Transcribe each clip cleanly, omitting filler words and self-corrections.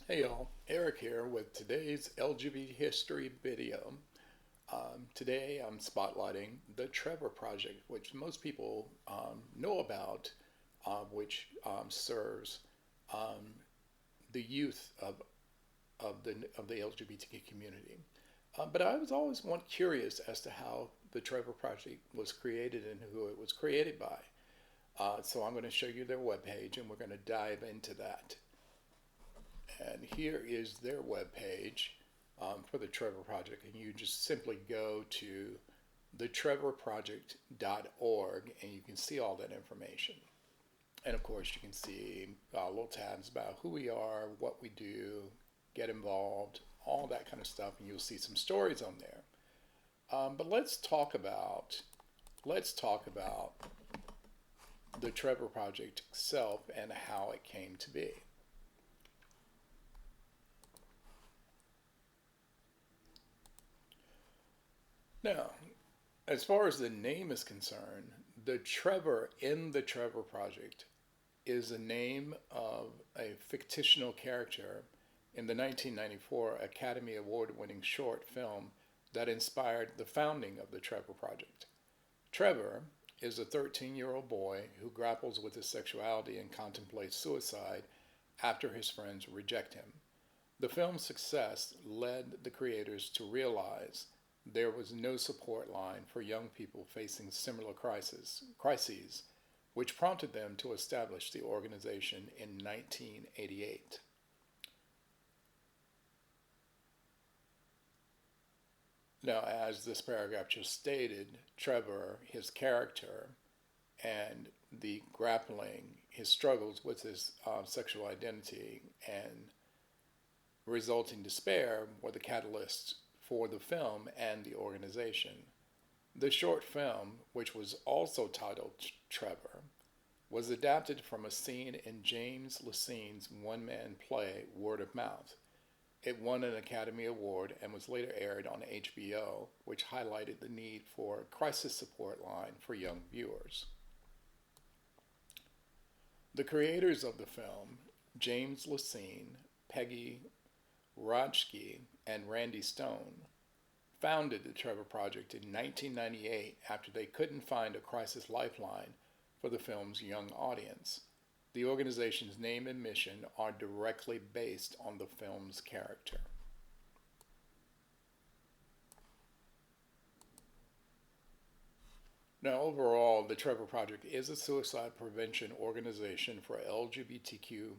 Hey y'all, Eric here with today's LGBT history video. Today I'm spotlighting the Trevor Project, which most people know about, which serves um, the youth of the LGBT community. But I was always one curious as to how the Trevor Project was created and who it was created by. So I'm going to show you their webpage and we're going to dive into that. And here is their webpage for the Trevor Project. And you just simply go to thetrevorproject.org and you can see all that information. And of course, you can see little tabs about who we are, what we do, get involved, all that kind of stuff. And you'll see some stories on there. But let's talk about the Trevor Project itself and how it came to be. Now, as far as the name is concerned, the Trevor in the Trevor Project is the name of a fictional character in the 1994 Academy Award winning short film that inspired the founding of the Trevor Project. Trevor is a 13-year-old boy who grapples with his sexuality and contemplates suicide after his friends reject him. The film's success led the creators to realize there was no support line for young people facing similar crises, which prompted them to establish the organization in 1988. Now, as this paragraph just stated, Trevor, his character, and the grappling, his struggles with his sexual identity and resulting despair were the catalysts for the film and the organization. The short film, which was also titled Trevor, was adapted from a scene in James Lacine's one man play Word of Mouth. It won an Academy Award and was later aired on HBO, which highlighted the need for a crisis support line for young viewers. The creators of the film, James Lacine, Peggy Rajski, and Randy Stone, founded the Trevor Project in 1998 after they couldn't find a crisis lifeline for the film's young audience. The organization's name and mission are directly based on the film's character. Now, overall, the Trevor Project is a suicide prevention organization for LGBTQ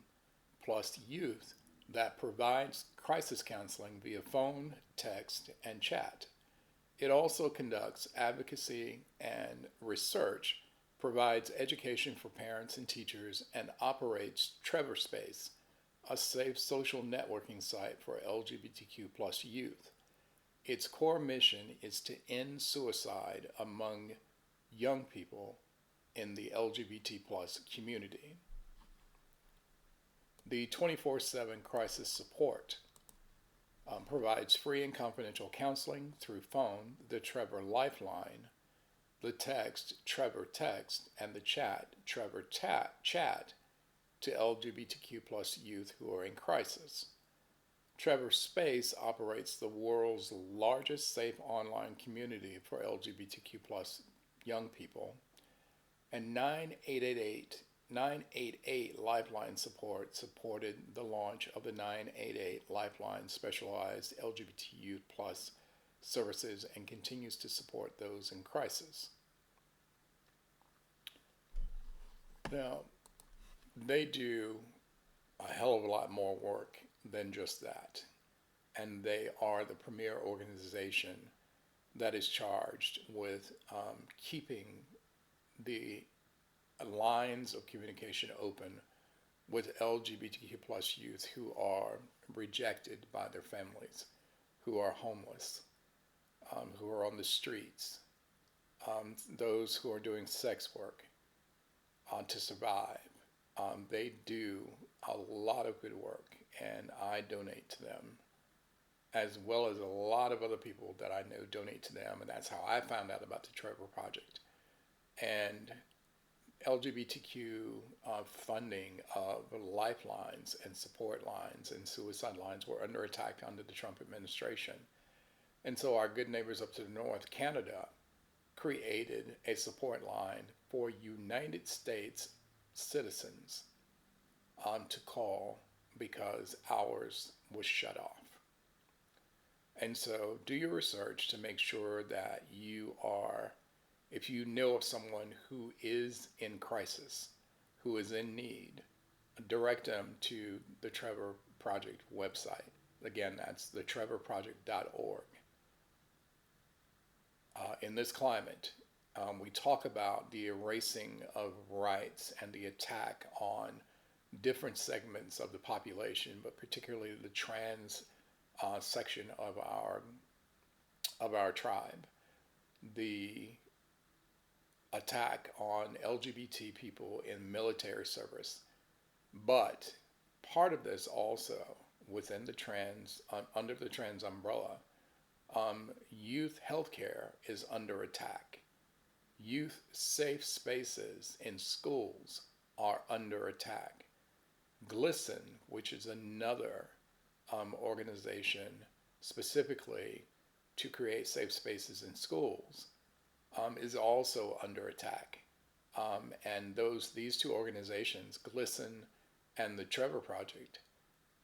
plus youth that provides crisis counseling via phone, text, and chat. It also conducts advocacy and research, provides education for parents and teachers, and operates Trevor Space, a safe social networking site for LGBTQ plus youth. Its core mission is to end suicide among young people in the LGBT plus community. The 24/7 crisis support provides free and confidential counseling through phone, the Trevor Lifeline, the text Trevor Text, and the chat Trevor Chat to LGBTQ plus youth who are in crisis. Trevor Space operates the world's largest safe online community for LGBTQ plus young people, and 988 Lifeline support supported the launch of the 988 Lifeline specialized LGBTQ plus services and continues to support those in crisis. Now, they do a hell of a lot more work than just that, and they are the premier organization that is charged with keeping the lines of communication open with LGBTQ plus youth who are rejected by their families, who are homeless, who are on the streets, those who are doing sex work to survive. They do a lot of good work, and I donate to them, as well as a lot of other people that I know donate to them, and that's how I found out about the Trevor Project. And LGBTQ funding of lifelines and support lines and suicide lines were under attack under the Trump administration. And so our good neighbors up to the north, Canada, created a support line for United States citizens to call because ours was shut off. And so do your research to make sure that you are, if you know of someone who is in crisis, who is in need, direct them to the Trevor Project website. Again, that's thetrevorproject.org. In this climate, we talk about the erasing of rights and the attack on different segments of the population, but particularly the trans section of our tribe. The attack on LGBT people in military service, but part of this also within the trans under the trans umbrella, youth healthcare is under attack. Youth safe spaces in schools are under attack. GLSEN, which is another organization specifically to create safe spaces in schools, is also under attack. And these two organizations, GLSEN and the Trevor Project,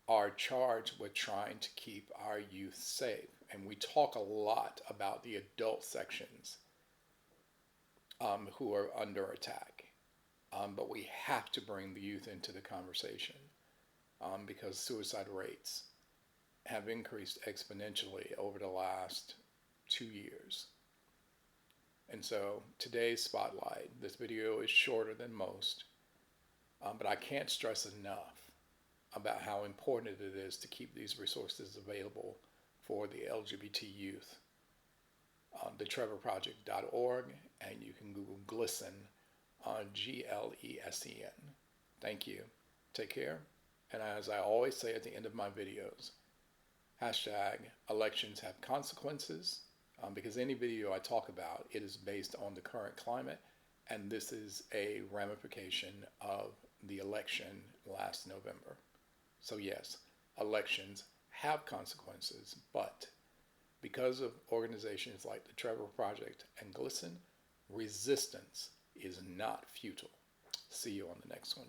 are charged with trying to keep our youth safe. And we talk a lot about the adult sections who are under attack. But we have to bring the youth into the conversation because suicide rates have increased exponentially over the last 2 years. And so today's spotlight, this video is shorter than most, but I can't stress enough about how important it is to keep these resources available for the LGBT youth. thetrevorproject.org, and you can Google GLSEN, GLESEN. Thank you. Take care. And as I always say at the end of my videos, hashtag elections have consequences, because any video I talk about, it is based on the current climate, and this is a ramification of the election last November. So yes, elections have consequences, but because of organizations like the Trevor Project and GLSEN, resistance is not futile. See you on the next one.